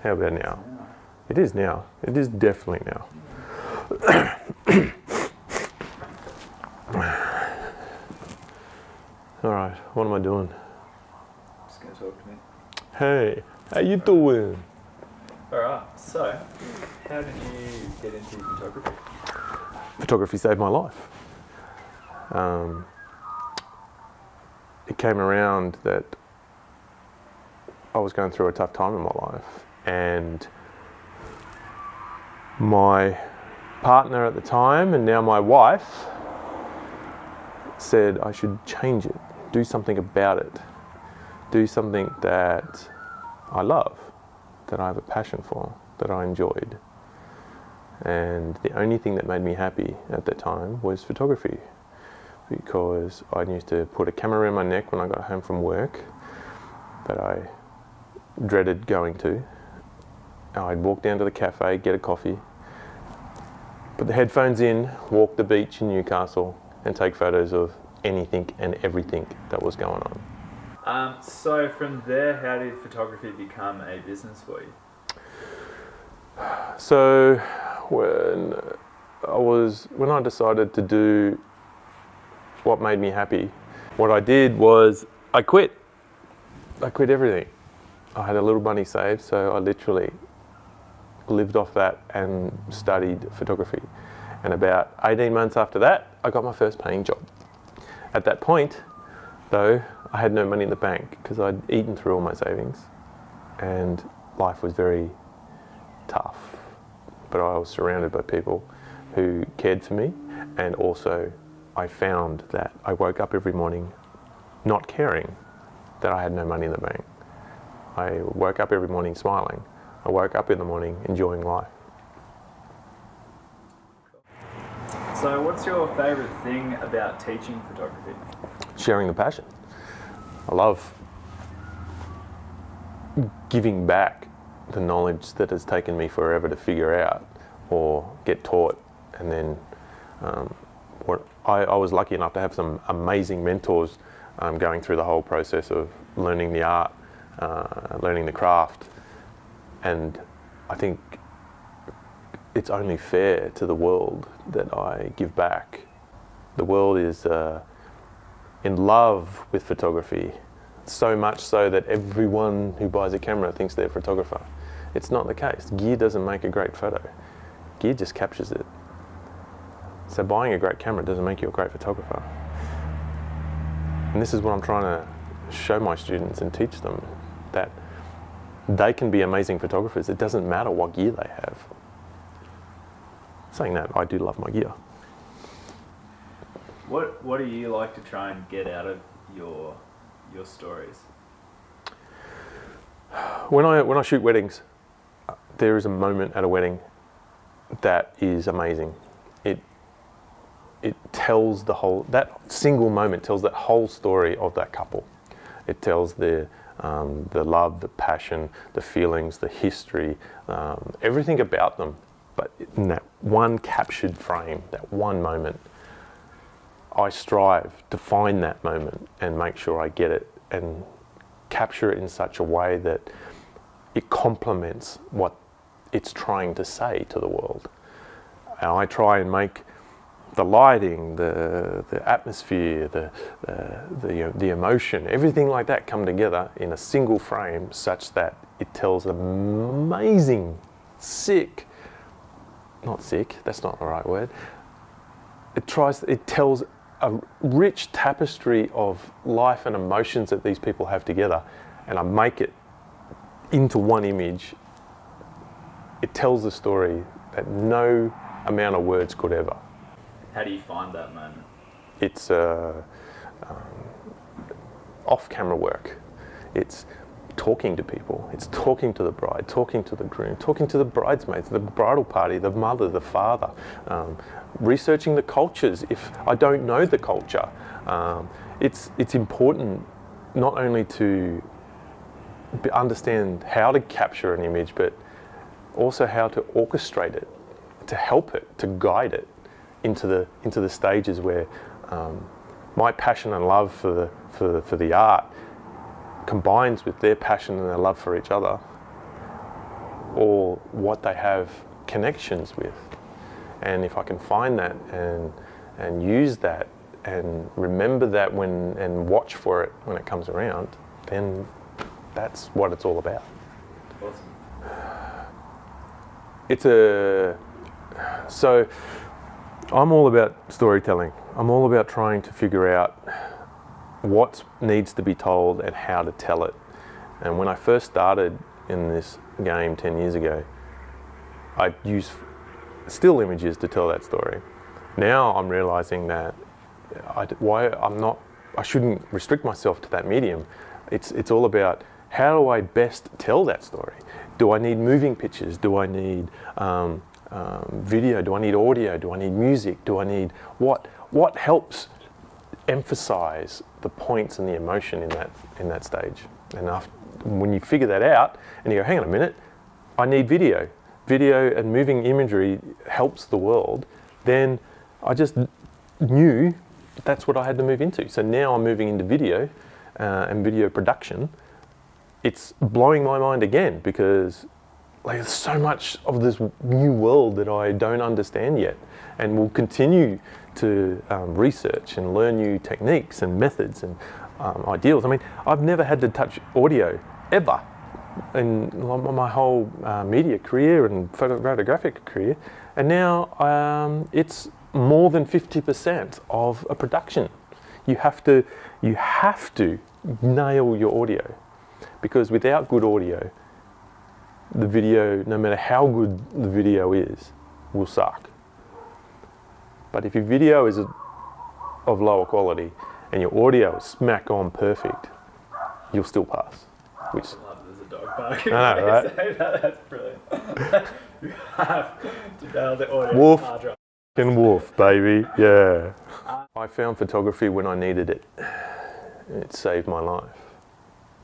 How about now? It is now. It is definitely now. All right, what am I doing? Just going to talk to me. Hey, how you doing? All right, so how did you get into photography? Photography saved my life. It came around that I was going through a tough time in my life, and my partner at the time, and now my wife, said I should change it, do something about it, do something that I love, that I have a passion for, that I enjoyed. And the only thing that made me happy at that time was photography, because I used to put a camera around my neck when I got home from work that I dreaded going to. I'd walk down to the cafe, get a coffee, put the headphones in, walk the beach in Newcastle, and take photos of anything and everything that was going on. So from there, how did photography become a business for you? So when I decided to do what made me happy, what I did was I quit. I quit everything. I had a little money saved, so I literally lived off that and studied photography. And about 18 months after that, I got my first paying job. At that point, though, I had no money in the bank because I'd eaten through all my savings and life was very tough. But I was surrounded by people who cared for me, and also I found that I woke up every morning not caring that I had no money in the bank. I woke up every morning smiling. I woke up in the morning enjoying life. So what's your favourite thing about teaching photography? Sharing the passion. I love giving back the knowledge that has taken me forever to figure out or get taught. And then I was lucky enough to have some amazing mentors going through the whole process of learning the art, learning the craft. And I think it's only fair to the world that I give back. The world is in love with photography, so much so that everyone who buys a camera thinks they're a photographer. It's not the case. Gear doesn't make a great photo. Gear just captures it. So buying a great camera doesn't make you a great photographer. And this is what I'm trying to show my students and teach them, that they can be amazing photographers. It doesn't matter what gear they have. Saying that, I do love my gear. What do you like to try and get out of your stories? When I shoot weddings, there is a moment at a wedding that is amazing. It tells that single moment tells that whole story of that couple. It tells the love, the passion, the feelings, the history, everything about them. But in that one captured frame, that one moment, I strive to find that moment and make sure I get it and capture it in such a way that it complements what it's trying to say to the world. And I try and make the lighting, the atmosphere, the emotion, everything like that come together in a single frame such that it tells an amazing, not sick, that's not the right word. It tells a rich tapestry of life and emotions that these people have together, and I make it into one image. It tells a story that no amount of words could ever. How do you find that moment? It's off-camera work. It's talking to people. It's talking to the bride, talking to the groom, talking to the bridesmaids, the bridal party, the mother, the father, researching the cultures if I don't know the culture. It's important not only to understand how to capture an image, but also how to orchestrate it, to help it, to guide it into the stages where my passion and love for the art combines with their passion and their love for each other. or what they have connections with. And if I can find that and use that and remember that and watch for it when it comes around, then that's what it's all about. Awesome. So I'm all about storytelling. I'm all about trying to figure out what needs to be told and how to tell it. And when I first started in this game 10 years ago, I used still images to tell that story. Now I'm realizing that I shouldn't restrict myself to that medium. It's all about how do I best tell that story? Do I need moving pictures? Do I need video? Do I need audio? Do I need music? Do I need what helps emphasize the points and the emotion in that stage? And when you figure that out and you go, hang on a minute, I need video. Video and moving imagery helps the world. Then I just knew that's what I had to move into. So now I'm moving into video and video production. It's blowing my mind again because there's so much of this new world that I don't understand yet, and will continue to research and learn new techniques and methods and ideals. I mean, I've never had to touch audio ever in my whole media career and photographic career, and now it's more than 50% of a production. You have to nail your audio, because without good audio, the video, no matter how good the video is, will suck. But if your video is of lower quality and your audio is smack on perfect, you'll still pass. Which There's a dog barking. I know, right? Say that, that's brilliant. You have to nail the audio. Wolf. And wolf, baby, yeah. I found photography when I needed it. It saved my life.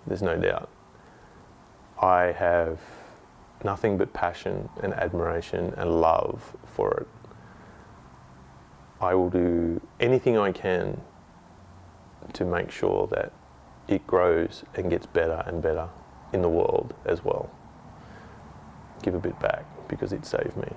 There's no doubt. I have nothing but passion and admiration and love for it. I will do anything I can to make sure that it grows and gets better and better in the world as well. Give a bit back because it saved me.